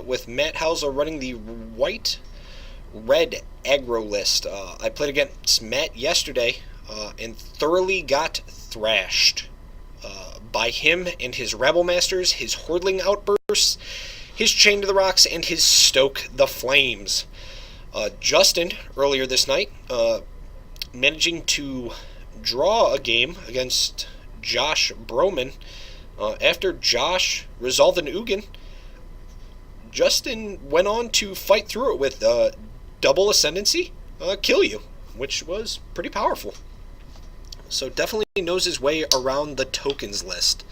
with Matt Hausler running the white-red aggro list. I played against Matt yesterday and thoroughly got thrashed by him and his Rabble Masters, his Hordling Outbursts, his Chain to the Rocks, and his Stoke the Flames. Justin, earlier this night, managing to draw a game against Josh Broman. After Josh resolved an Ugin, Justin went on to fight through it with double Ascendancy, kill you, which was pretty powerful. So definitely knows his way around the tokens list.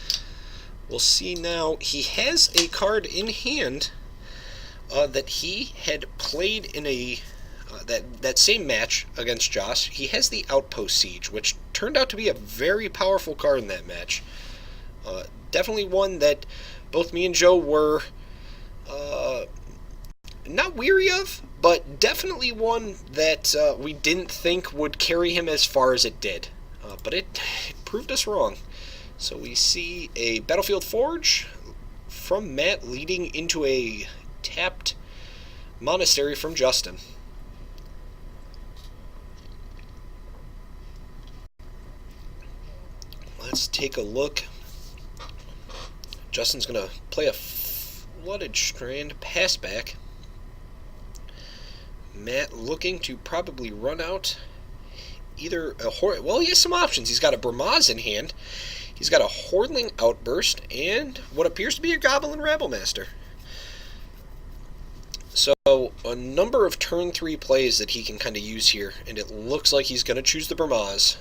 We'll see now. He has a card in hand that he had played in a that same match against Josh. He has the Outpost Siege, which turned out to be a very powerful card in that match. Definitely one that both me and Joe were not weary of, but definitely one that we didn't think would carry him as far as it did. But it proved us wrong. So we see a Battlefield Forge from Matt leading into a tapped Monastery from Justin. Let's take a look. Justin's going to play a Flooded Strand pass back. Matt looking to probably run out either a well, he has some options. He's got a Bramaz in hand. He's got a Hordling Outburst and what appears to be a Goblin Rabblemaster. So a number of turn 3 plays that he can kind of use here, and it looks like he's going to choose the Bramaz.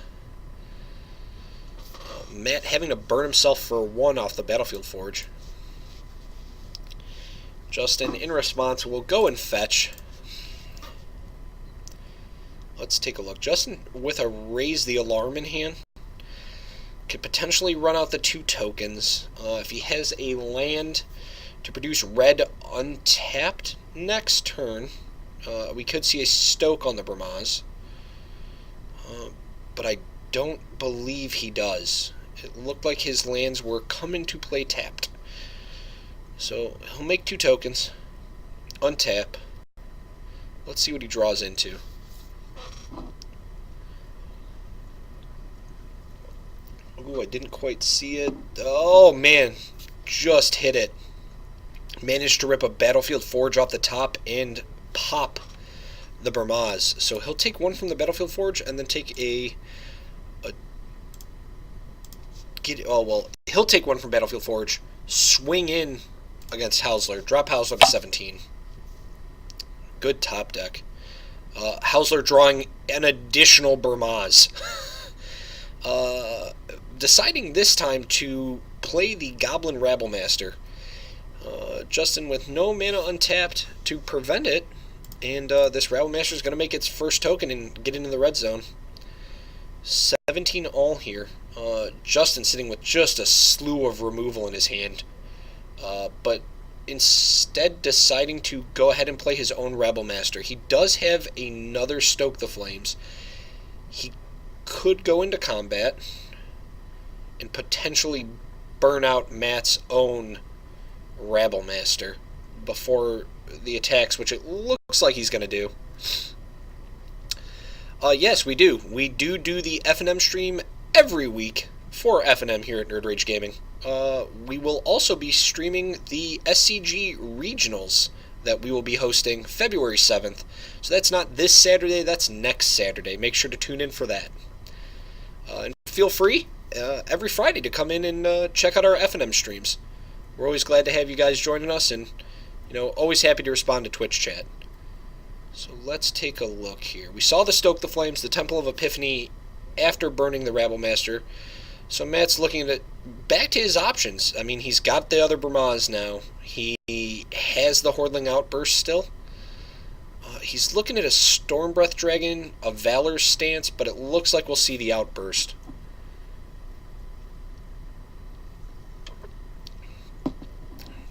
Matt having to burn himself for 1 off the Battlefield Forge. Justin, in response, will go and fetch. Let's take a look. Justin, with a Raise the Alarm in hand, could potentially run out the 2 tokens. If he has a land to produce red untapped next turn, we could see a Stoke on the Bramaz. But I don't believe he does. It looked like his lands were coming to play tapped. So he'll make 2 tokens, untap. Let's see what he draws into. Ooh, I didn't quite see it. Oh man, just hit it. Managed to rip a Battlefield Forge off the top and pop the Bramaz. So he'll take 1 from the Battlefield Forge and then take he'll take 1 from Battlefield Forge, swing in against Hausler, drop Hausler to 17. Good top deck. Hausler drawing an additional Bramaz. Deciding this time to play the Goblin Rabblemaster. Justin with no mana untapped to prevent it, and this Rabblemaster is going to make its first token and get into the red zone. 17 all here. Justin sitting with just a slew of removal in his hand, but instead deciding to go ahead and play his own Rabblemaster. He does have another Stoke the Flames. He could go into combat and potentially burn out Matt's own Rabblemaster before the attacks, which it looks like he's going to do. Yes, we do. We do the FNM stream every week for FNM here at Nerd Rage Gaming. We will also be streaming the SCG Regionals that we will be hosting February 7th. So that's not this Saturday, that's next Saturday. Make sure to tune in for that. And feel free every Friday to come in and check out our FNM streams. We're always glad to have you guys joining us, and always happy to respond to Twitch chat. So let's take a look here. We saw the Stoke the Flames, the Temple of Epiphany, after burning the Rabblemaster. So Matt's looking at back to his options. I mean, he's got the other Bramaz now. He has the Hordling Outburst still. He's looking at a Stormbreath Dragon, a Valor stance, but it looks like we'll see the Outburst.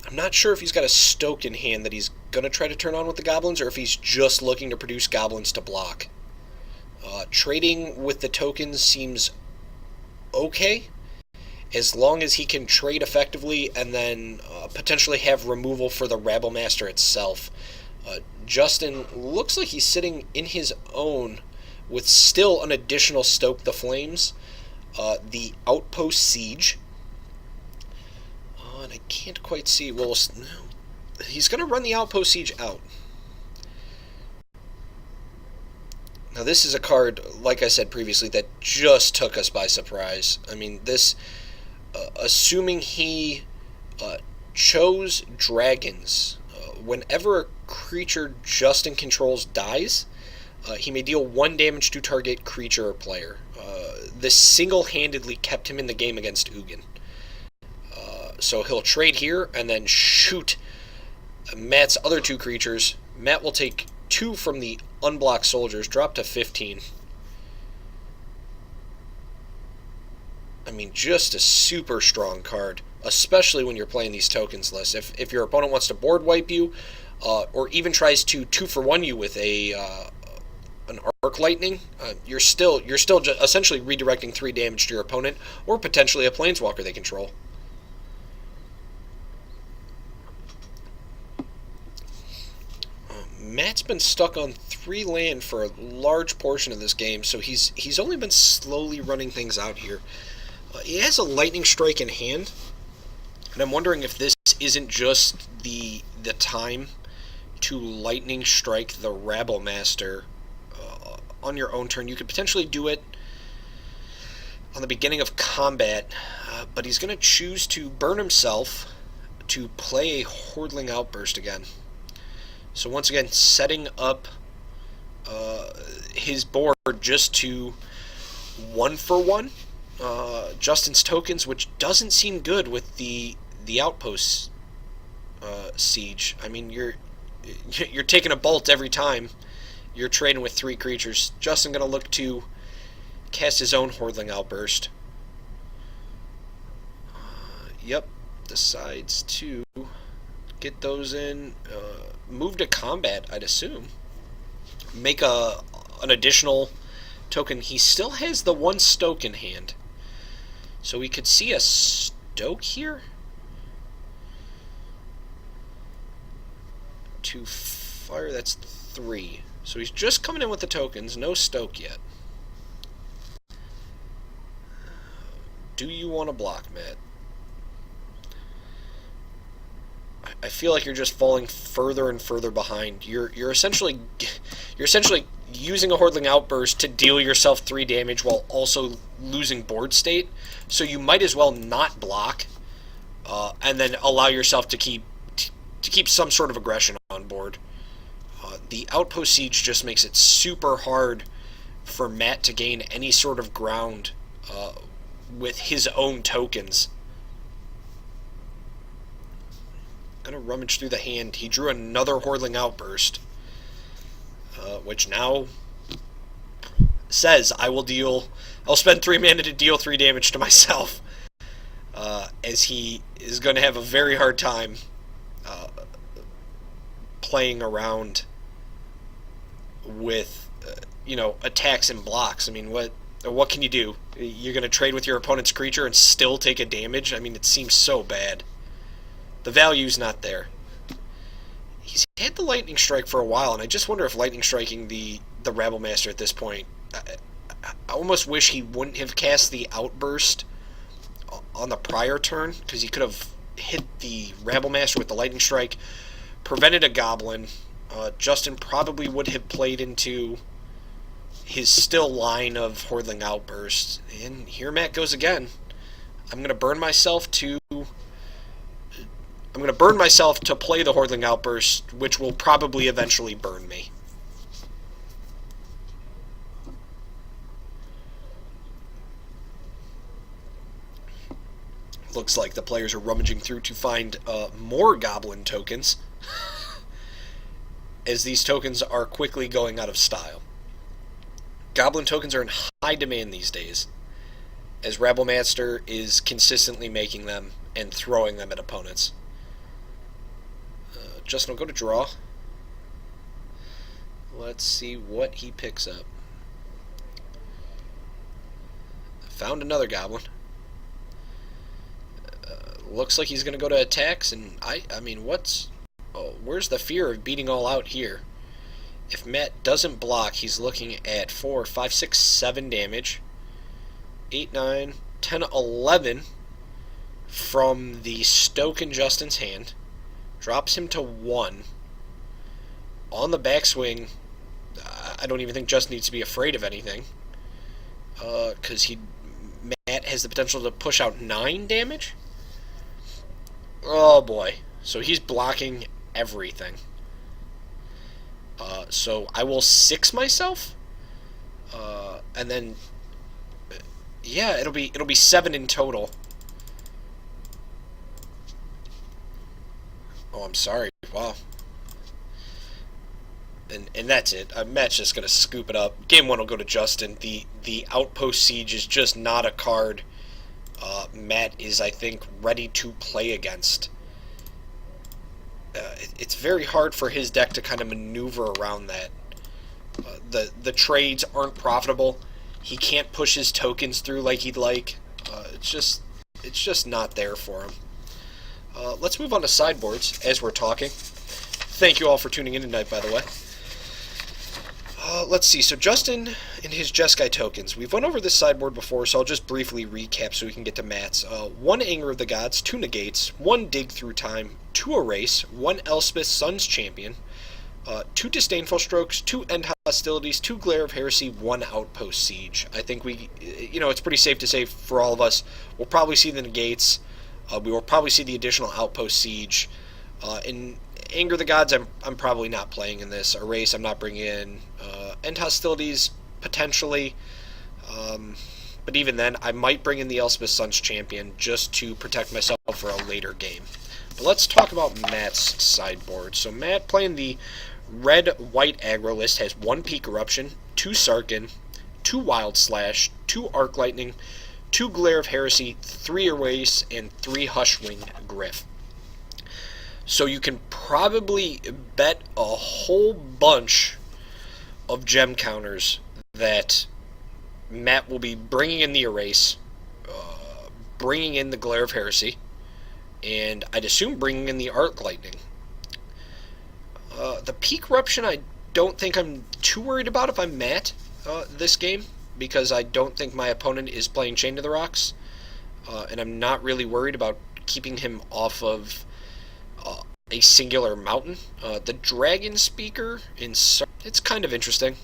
I'm not sure if he's got a Stoke in hand that he's going to try to turn on with the Goblins, or if he's just looking to produce Goblins to block. Trading with the tokens seems okay. as long as he can trade effectively and then potentially have removal for the Rabble Master itself. Justin looks like he's sitting in his own with still an additional Stoke the Flames, the Outpost Siege, and I can't quite see. Well, he's going to run the Outpost Siege out. Now, this is a card, like I said previously, that just took us by surprise. I mean, this, assuming he chose dragons, whenever a creature Justin controls dies, he may deal 1 damage to target creature or player. This single-handedly kept him in the game against Ugin. So he'll trade here and then shoot Matt's other 2 creatures. Matt will take 2 from the unblocked soldiers, drop to 15. I mean, just a super strong card, especially when you're playing these tokens lists. If your opponent wants to board wipe you, or even tries to 2-for-1 you with an arc lightning, you're still essentially redirecting 3 damage to your opponent, or potentially a planeswalker they control. Matt's been stuck on 3 land for a large portion of this game, so he's only been slowly running things out here. He has a lightning strike in hand, and I'm wondering if this isn't just the time to lightning strike the Rabble Master on your own turn. You could potentially do it on the beginning of combat, but he's going to choose to burn himself to play a Hordling Outburst again. So once again, setting up his board just to 1-for-1 Justin's tokens, which doesn't seem good with the Outpost Siege. I mean, you're taking a bolt every time you're trading with 3 creatures. Justin going to look to cast his own Hordling Outburst. Yep, decides to get those in. Move to combat, I'd assume. Make an additional token. He still has the 1 Stoke in hand. So we could see a Stoke here. To fire, that's 3. So he's just coming in with the tokens, no Stoke yet. Do you want to block, Matt? I feel like you're just falling further and further behind. You're essentially using a Hordling Outburst to deal yourself 3 damage while also losing board state. So you might as well not block, and then allow yourself to keep some sort of aggression on board. The Outpost Siege just makes it super hard for Matt to gain any sort of ground with his own tokens. Gonna rummage through the hand. He drew another Hordling Outburst, which now says I'll spend 3 mana to deal 3 damage to myself, as he is going to have a very hard time playing around with attacks and blocks. I mean, what can you do? You're going to trade with your opponent's creature and still take a damage? I mean, it seems so bad. The value's not there. He's had the Lightning Strike for a while, and I just wonder if Lightning Striking the Rabble Master at this point, I almost wish he wouldn't have cast the Outburst on the prior turn, because he could have hit the Rabble Master with the Lightning Strike, prevented a Goblin. Justin probably would have played into his still line of Hordling Outbursts. And here Matt goes again. I'm going to burn myself to play the Hordling Outburst, which will probably eventually burn me. Looks like the players are rummaging through to find more Goblin tokens, as these tokens are quickly going out of style. Goblin tokens are in high demand these days, as Rabble Master is consistently making them and throwing them at opponents. Justin will go to draw. Let's see what he picks up. Found another Goblin. looks like he's going to go to attacks, and I mean, where's the fear of beating all out here? If Matt doesn't block, he's looking at 4, 5, 6, 7 damage. 8, 9, 10, 11 from the Stoke in Justin's hand. Drops him to 1. On the backswing, I don't even think Justin needs to be afraid of anything. Because Matt has the potential to push out 9 damage? Oh boy. So he's blocking everything. So I will 6 myself, and then yeah, it'll be 7 in total. Oh, I'm sorry. Wow. And that's it. Matt's just gonna scoop it up. Game 1 will go to Justin. The Outpost Siege is just not a card Matt is, I think, ready to play against. It's very hard for his deck to kind of maneuver around that. The trades aren't profitable. He can't push his tokens through like he'd like. It's just not there for him. Let's move on to sideboards as we're talking. Thank you all for tuning in tonight, by the way. Let's see. So Justin and his Jeskai tokens. We've went over this sideboard before, so I'll just briefly recap so we can get to Matt's. 1 Anger of the Gods, 2 Negates, 1 Dig Through Time, 2 Erase, 1 Elspeth Sun's Champion, 2 Disdainful Strokes, 2 End Hostilities, 2 Glare of Heresy, 1 Outpost Siege. I think it's pretty safe to say for all of us, we'll probably see the Negates. We will probably see the additional Outpost Siege. In Anger of the Gods, I'm probably not playing in this. Erase, I'm not bringing in. End Hostilities, potentially. But even then, I might bring in the Elspeth Sun's Champion just to protect myself for a later game. But let's talk about Matt's sideboard. So Matt, playing the red-white aggro list, has 1 Peak Eruption, 2 Sarkin, 2 Wild Slash, 2 Arc Lightning, 2 Glare of Heresy, 3 Erase, and 3 Hushwing Griff. So you can probably bet a whole bunch of gem counters that Matt will be bringing in the Erase, bringing in the Glare of Heresy, and I'd assume bringing in the Arc Lightning. The Peak Eruption I don't think I'm too worried about if I'm Matt this game, because I don't think my opponent is playing Chain to the Rocks, and I'm not really worried about keeping him off of a singular mountain. The Dragon Speaker it's kind of interesting.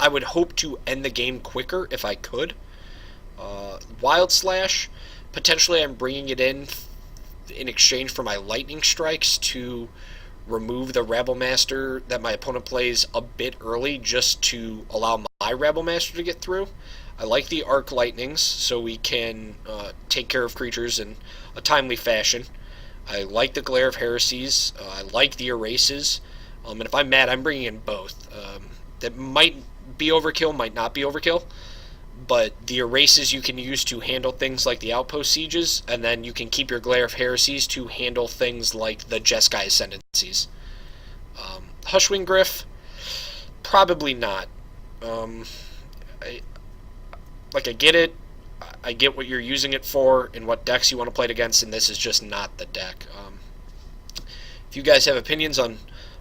I would hope to end the game quicker if I could. Wild Slash, potentially I'm bringing it in exchange for my Lightning Strikes to remove the Rabble Master that my opponent plays a bit early, just to allow my Rabble Master to get through. I like the Arc Lightnings, so we can take care of creatures in a timely fashion. I like the Glare of Heresies. I like the Erases. And if I'm Matt, I'm bringing in both. That might be overkill, might not be overkill. But the Erases you can use to handle things like the Outpost Sieges, and then you can keep your Glare of Heresies to handle things like the Jeskai Ascendancies. Hushwing Griff, probably not. I get it. I get what you're using it for and what decks you want to play it against, and this is just not the deck. If you guys have opinions on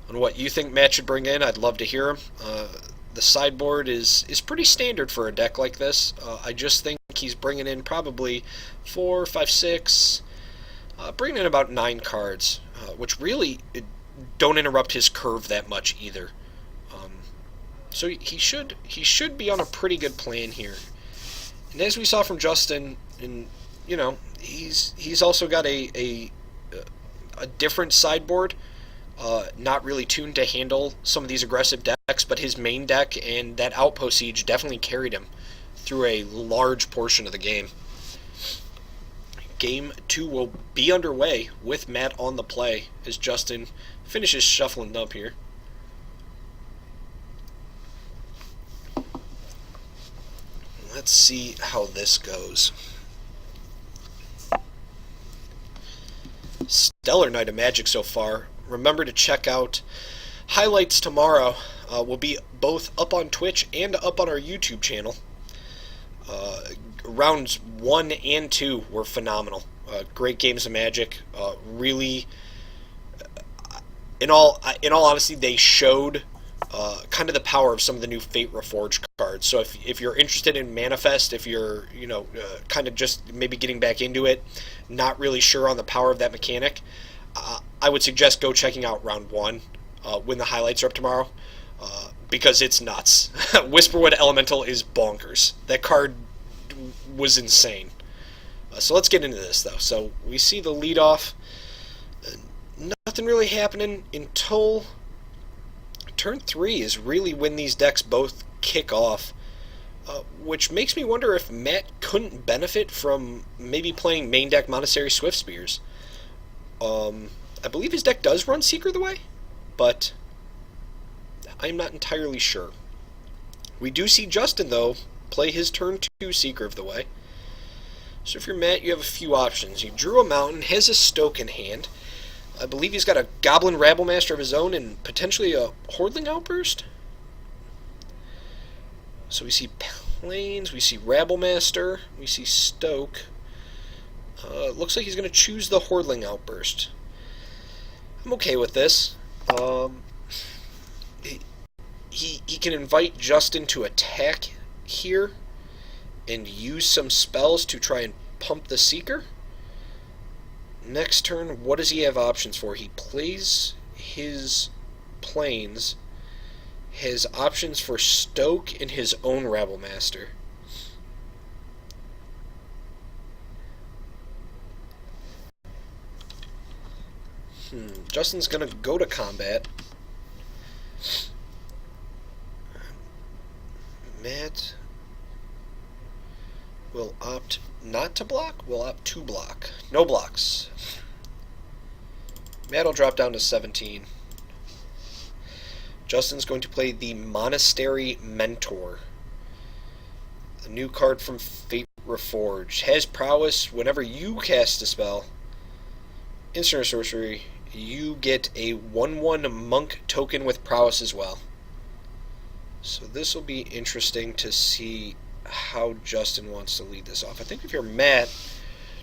what you think Matt should bring in, I'd love to hear them. The sideboard is pretty standard for a deck like this. I just think he's bringing in probably 4, 5, 6, bringing in about 9 cards, which really don't interrupt his curve that much either. So he should be on a pretty good plan here. And as we saw from Justin, and he's also got a different sideboard, not really tuned to handle some of these aggressive decks, but his main deck and that Outpost Siege definitely carried him through a large portion of the game. Game 2 will be underway with Matt on the play as Justin finishes shuffling up here. Let's see how this goes. Stellar night of Magic so far. Remember to check out highlights tomorrow. Will be both up on Twitch and up on our YouTube channel. Rounds 1 and 2 were phenomenal. great games of Magic. Really, in all honesty, they showed kind of the power of some of the new Fate Reforged cards. So if you're interested in Manifest, if you're kind of just maybe getting back into it, not really sure on the power of that mechanic, I would suggest go checking out round one when the highlights are up tomorrow, because it's nuts. Whisperwood Elemental is bonkers. That card was insane. So let's get into this though. So we see the lead off. Nothing really happening until turn 3 is really when these decks both kick off, which makes me wonder if Matt couldn't benefit from maybe playing main deck Monastery Swift Spears. I believe his deck does run Seeker of the Way, but I'm not entirely sure. We do see Justin, though, play his turn 2 Seeker of the Way. So if you're Matt, you have a few options. You drew a Mountain, has a Stoke in hand. I believe he's got a Goblin Rabblemaster of his own and potentially a Hordling Outburst. So we see Plains, we see Rabblemaster, we see Stoke. Looks like he's going to choose the Hordling Outburst. I'm okay with this. He can invite Justin to attack here and use some spells to try and pump the Seeker. Next turn, what does he have options for? He plays his Plains, has options for Stoke and his own Rabblemaster. Justin's going to go to combat. Matt will opt not to block, will opt to block. No blocks. Matt will drop down to 17. Justin's going to play the Monastery Mentor. A new card from Fate Reforged. Has prowess whenever you cast a spell. Instant or sorcery, you get a 1/1 monk token with prowess as well. So this will be interesting to see how Justin wants to lead this off. I think if you're Matt,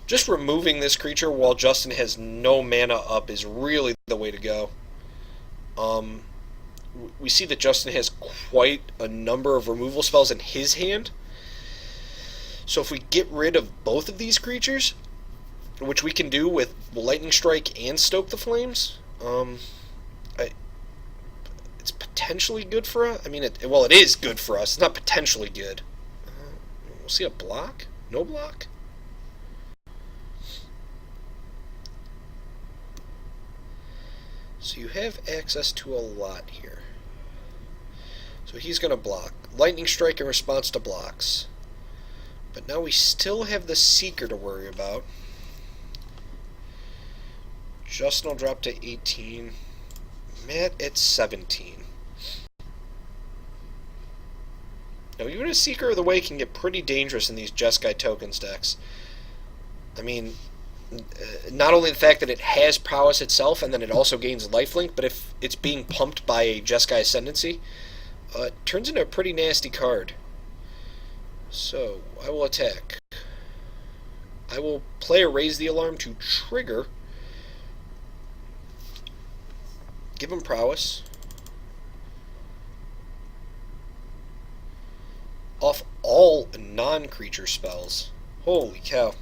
just removing this creature while Justin has no mana up is really the way to go. We see that Justin has quite a number of removal spells in his hand. So if we get rid of both of these creatures, which we can do with Lightning Strike and Stoke the Flames, it's potentially good for us. I mean, it is good for us. It's not potentially good. We'll see a block? No block? So you have access to a lot here. So he's going to block. Lightning Strike in response to blocks. But now we still have the Seeker to worry about. Justin will drop to 18. Matt at 17. Now, even a Seeker of the Way can get pretty dangerous in these Jeskai Tokens decks. I mean, not only the fact that it has prowess itself and then it also gains lifelink, but if it's being pumped by a Jeskai Ascendancy, it turns into a pretty nasty card. So, I will attack. I will play a Raise the Alarm to trigger. Give him prowess. Off all non-creature spells. Holy cow.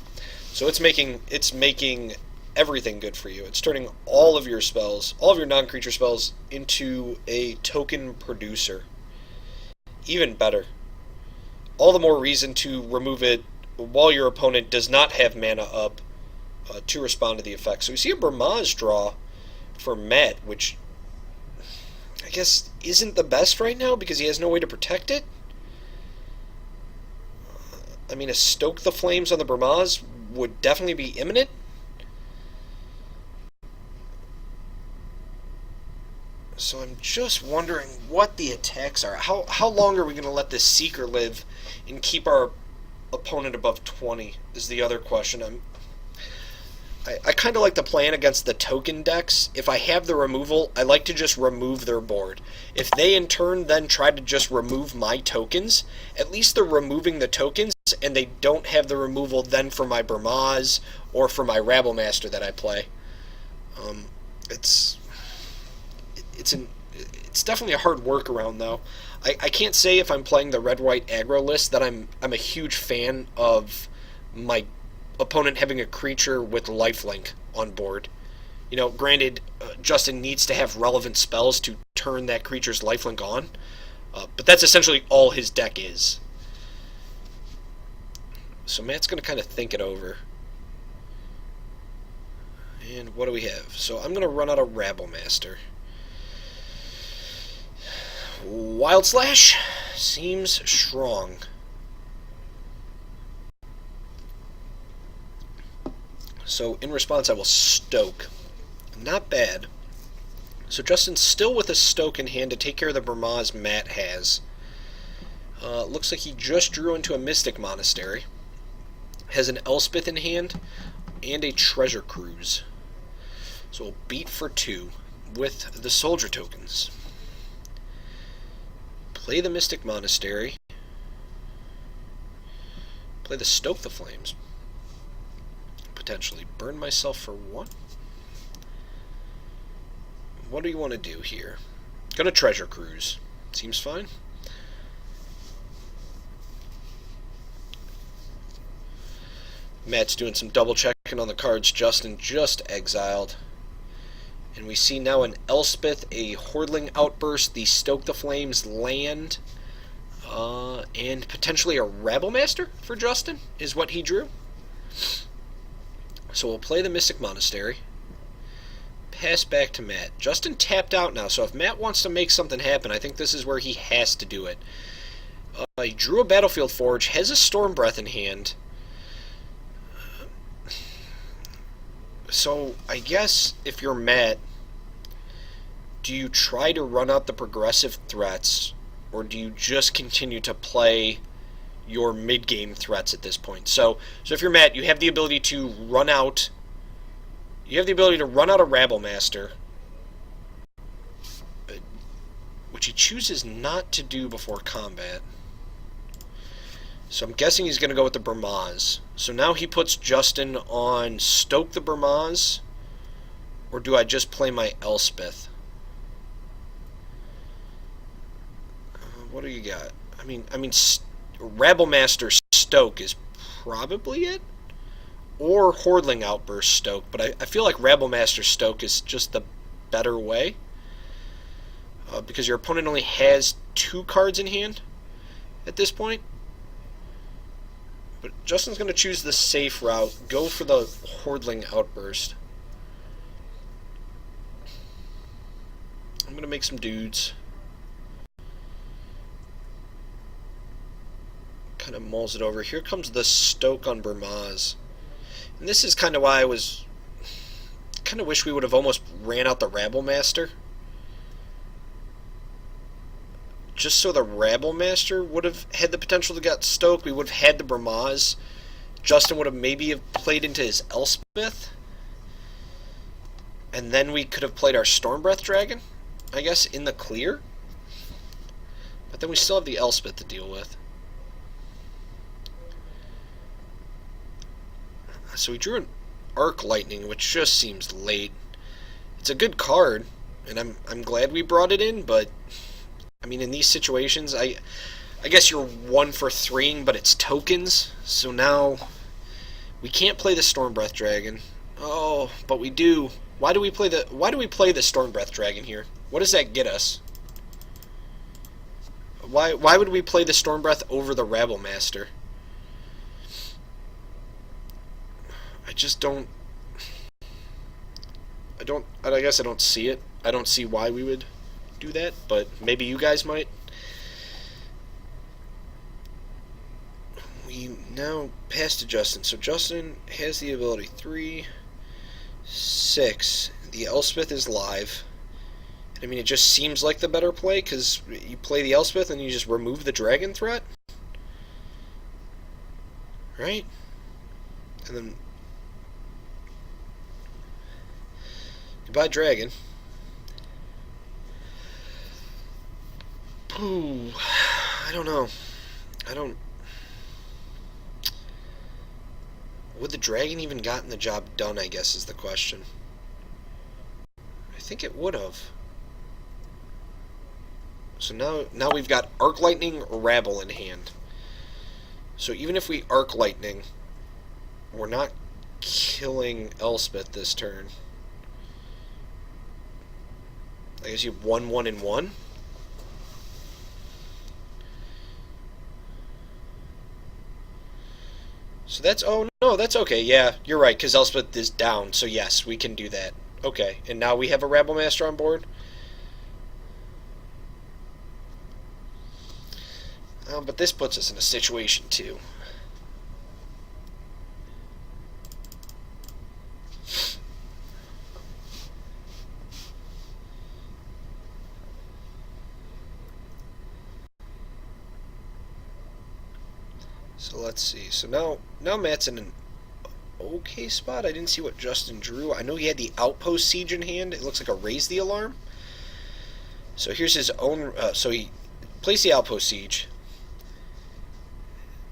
So it's making everything good for you. It's turning all of your spells, all of your non-creature spells, into a token producer. Even better. All the more reason to remove it while your opponent does not have mana up to respond to the effect. So we see a Brahmaz draw for Matt, which I guess isn't the best right now because he has no way to protect it. I mean, a Stoke the Flames on the Brahmaz would definitely be imminent. So I'm just wondering what the attacks are. How long are we going to let this Seeker live and keep our opponent above 20 is the other question. I kind of like the plan against the token decks. If I have the removal, I like to just remove their board. If they in turn then try to just remove my tokens, at least they're removing the tokens and they don't have the removal then for my Burmaz or for my Rabblemaster that I play. It's definitely a hard workaround though. I can't say if I'm playing the red-white aggro list that I'm a huge fan of my opponent having a creature with lifelink on board. You know, granted, Justin needs to have relevant spells to turn that creature's lifelink on, but that's essentially all his deck is. So Matt's going to kind of think it over. And what do we have? So I'm going to run out a Rabblemaster. Wild Slash seems strong. So in response, I will Stoke. Not bad. So Justin's still with a Stoke in hand to take care of the Burmaz Matt has. Looks like he just drew into a Mystic Monastery. Has an Elspeth in hand and a Treasure Cruise. So we'll beat for 2 with the Soldier tokens. Play the Mystic Monastery. Play the Stoke the Flames. Potentially burn myself for 1. What do you want to do here? Gonna Treasure Cruise. Seems fine. Matt's doing some double checking on the cards Justin just exiled. And we see now an Elspeth, a Hordling Outburst, the Stoke the Flames land, and potentially a Rabblemaster for Justin is what he drew. So we'll play the Mystic Monastery. Pass back to Matt. Justin tapped out now, so if Matt wants to make something happen, I think this is where he has to do it. He drew a Battlefield Forge, has a Storm Breath in hand. So I guess if you're Matt, do you try to run out the progressive threats, or do you just continue to play your mid-game threats at this point? So if you're Matt, you have the ability to run out. You have the ability to run out a Rabblemaster, which he chooses not to do before combat. So I'm guessing he's going to go with the Burmaz. So now he puts Justin on Stoke the Burmaz, or do I just play my Elspeth? What do you got? I mean, Rabblemaster Stoke is probably it, or Hordling Outburst Stoke. But I feel like Rabblemaster Stoke is just the better way, because your opponent only has 2 cards in hand at this point. But Justin's going to choose the safe route, go for the Hordling Outburst. I'm going to make some dudes. Kind of mulls it over. Here comes the Stoke on Burmaz. And this is kind of why I was... kind of wish we would have almost ran out the Rabblemaster. Just so the Rabblemaster would have had the potential to get Stoke. We would have had the Burmaz. Justin would have maybe have played into his Elspeth. And then we could have played our Stormbreath Dragon, I guess, in the clear. But then we still have the Elspeth to deal with. So we drew an Arc Lightning, which just seems late. It's a good card, and I'm glad we brought it in, but I mean, in these situations, I guess you're 1 for 3ing, but it's tokens. So now we can't play the Stormbreath Dragon. Oh, but we do. Why do we play the Stormbreath Dragon here? What does that get us? Why would we play the Stormbreath over the Rabblemaster? I just don't. I guess I don't see it. I don't see why we would do that, but maybe you guys might. We now pass to Justin. So Justin has the ability 3, 6. The Elspeth is live. I mean, it just seems like the better play because you play the Elspeth and you just remove the dragon threat, right? And then Goodbye, dragon. Ooh, I don't know. I don't. Would the dragon even gotten the job done, I guess, is the question. I think it would have. So now we've got Arc Lightning, Rabble in hand. So even if we Arc Lightning, we're not killing Elspeth this turn. I guess you have 1, 1, and 1. So that's, oh no, that's okay. Yeah, you're right, because Elspeth is down. So yes, we can do that. Okay, and now we have a Rabble Master on board. But this puts us in a situation too. So let's see. So now Matt's in an okay spot. I didn't see what Justin drew. I know he had the Outpost Siege in hand. It looks like a Raise the Alarm. So here's his own. So he plays the Outpost Siege.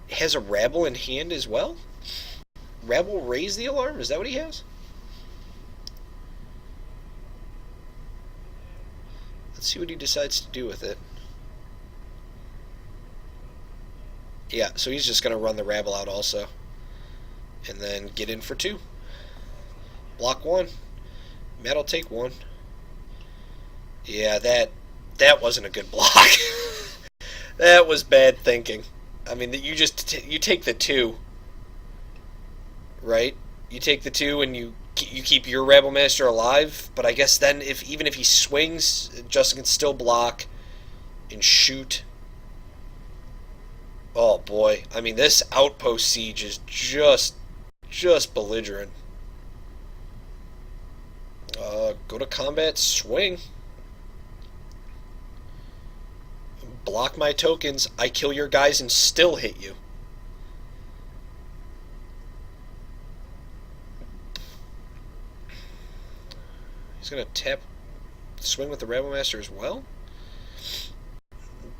Has a Rabble in hand as well. Rabble Raise the Alarm. Is that what he has? Let's see what he decides to do with it. Yeah, so he's just going to run the Rabble out also. And then get in for 2. Block 1. Matt'll take 1. Yeah, that wasn't a good block. That was bad thinking. I mean, you just you take the 2, right? You take the 2 and you keep your Rabble Master alive. But I guess then even if he swings, Justin can still block and shoot. Oh boy, I mean, this Outpost Siege is just belligerent. Go to combat, swing. Block my tokens, I kill your guys and still hit you. He's going to tap, swing with the Rabble Master as well.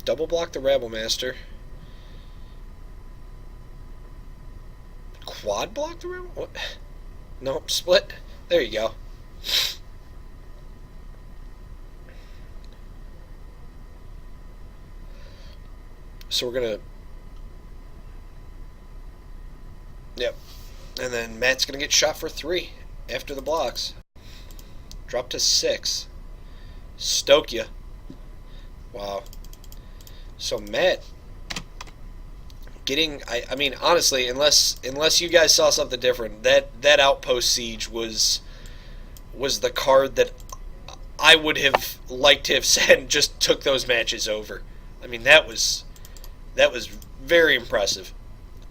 Double block the Rabble Master. Quad block the Rabble? What? No, split. There you go. So we're gonna. Yep. And then Matt's gonna get shot for 3 after the blocks. Drop to 6. Stoke ya. Wow. So Matt getting, I mean, honestly, unless you guys saw something different, that Outpost Siege was the card that I would have liked to have said just took those matches over. I mean, that was very impressive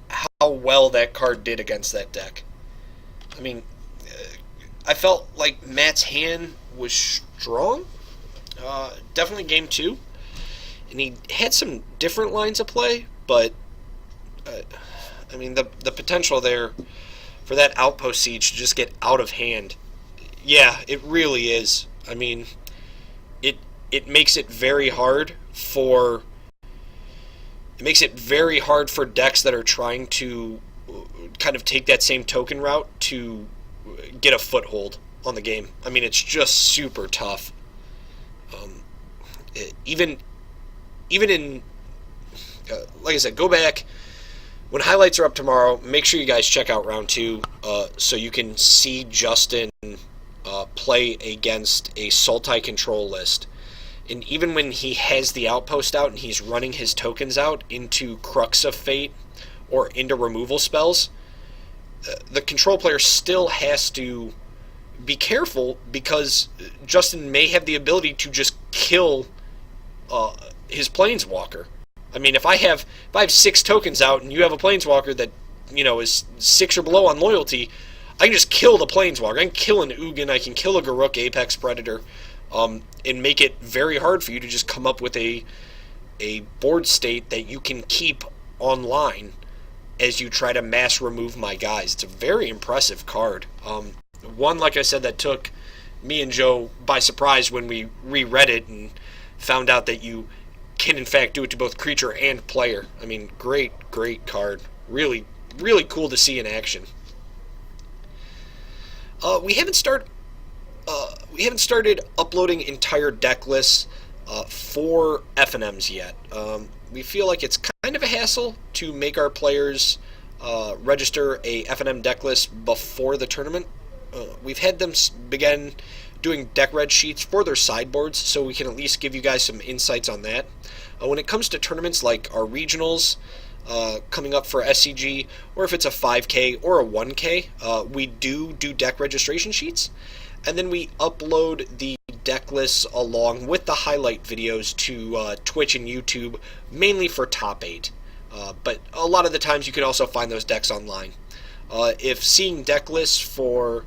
how well that card did against that deck. I mean, I felt like Matt's hand was strong. Definitely game 2. And he had some different lines of play, but I mean, the potential there for that Outpost Siege to just get out of hand. Yeah, it really is. I mean, it makes it very hard for decks that are trying to kind of take that same token route to get a foothold on the game. I mean, it's just super tough. Even in like I said, go back when highlights are up tomorrow. Make sure you guys check out round 2 so you can see Justin play against a Sultai control list. And even when he has the Outpost out and he's running his tokens out into Crux of Fate or into removal spells, the control player still has to be careful because Justin may have the ability to just kill his Planeswalker. I mean, if I have 6 tokens out and you have a Planeswalker that, is 6 or below on loyalty, I can just kill the Planeswalker. I can kill an Ugin, I can kill a Garruk Apex Predator, and make it very hard for you to just come up with a board state that you can keep online as you try to mass remove my guys. It's a very impressive card. One, like I said, that took me and Joe by surprise when we reread it and found out that you can in fact do it to both creature and player. I mean, great card. Really, really cool to see in action. We haven't started uploading entire deck lists for FNMs yet. We feel like it's kind of a hassle to make our players register a FNM deck list before the tournament. We've had them begin doing deck reg sheets for their sideboards, so we can at least give you guys some insights on that. When it comes to tournaments like our regionals coming up for SCG, or if it's a 5K or a 1K, we do deck registration sheets, and then we upload the deck lists along with the highlight videos to Twitch and YouTube, mainly for top 8. But a lot of the times you can also find those decks online. If seeing deck lists for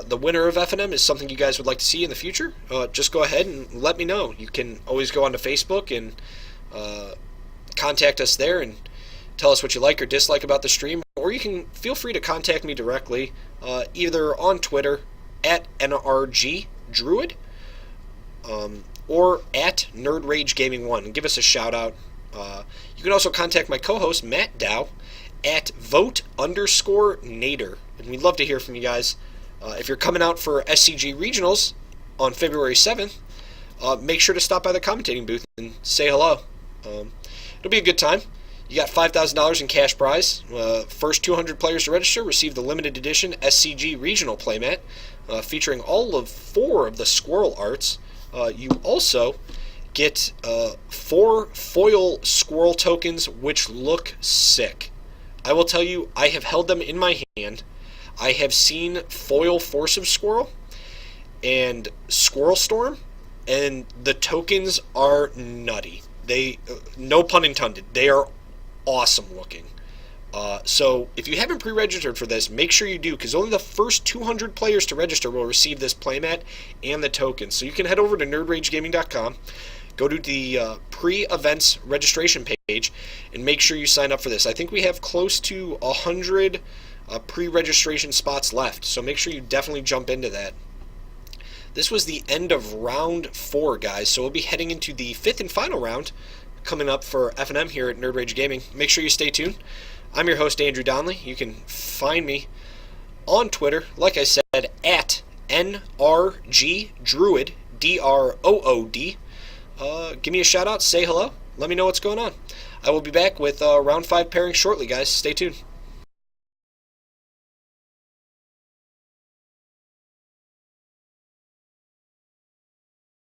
the winner of FNM is something you guys would like to see in the future, just go ahead and let me know. You can always go onto Facebook and contact us there and tell us what you like or dislike about the stream, or you can feel free to contact me directly, either on Twitter at NRG Druid, or at Nerd Rage Gaming 1, and give us a shout out. You can also contact my co-host Matt Dow at vote_Nader, and we'd love to hear from you guys. If you're coming out for SCG Regionals on February 7th, make sure to stop by the commentating booth and say hello. It'll be a good time. You got $5,000 in cash prize. First 200 players to register receive the limited edition SCG Regional playmat, featuring all of 4 of the squirrel arts. You also get 4 foil squirrel tokens, which look sick. I will tell you, I have held them in my hand. I have seen foil Force of Squirrel and Squirrel Storm, and the tokens are nutty. They, no pun intended, they are awesome looking. So if you haven't pre-registered for this, make sure you do, because only the first 200 players to register will receive this playmat and the tokens. So you can head over to nerdragegaming.com, go to the pre-events registration page, and make sure you sign up for this. I think we have close to 100 pre-registration spots left, so make sure you definitely jump into that. This was the end of round 4, guys, so we'll be heading into the 5th and final round coming up for FNM here at Nerd Rage Gaming. Make sure you stay tuned. I'm your host, Andrew Donnelly. You can find me on Twitter, like I said, at NRG Druid, DROOD. Give me a shout out, say hello, let me know what's going on. I will be back with round 5 pairing shortly, guys. Stay tuned.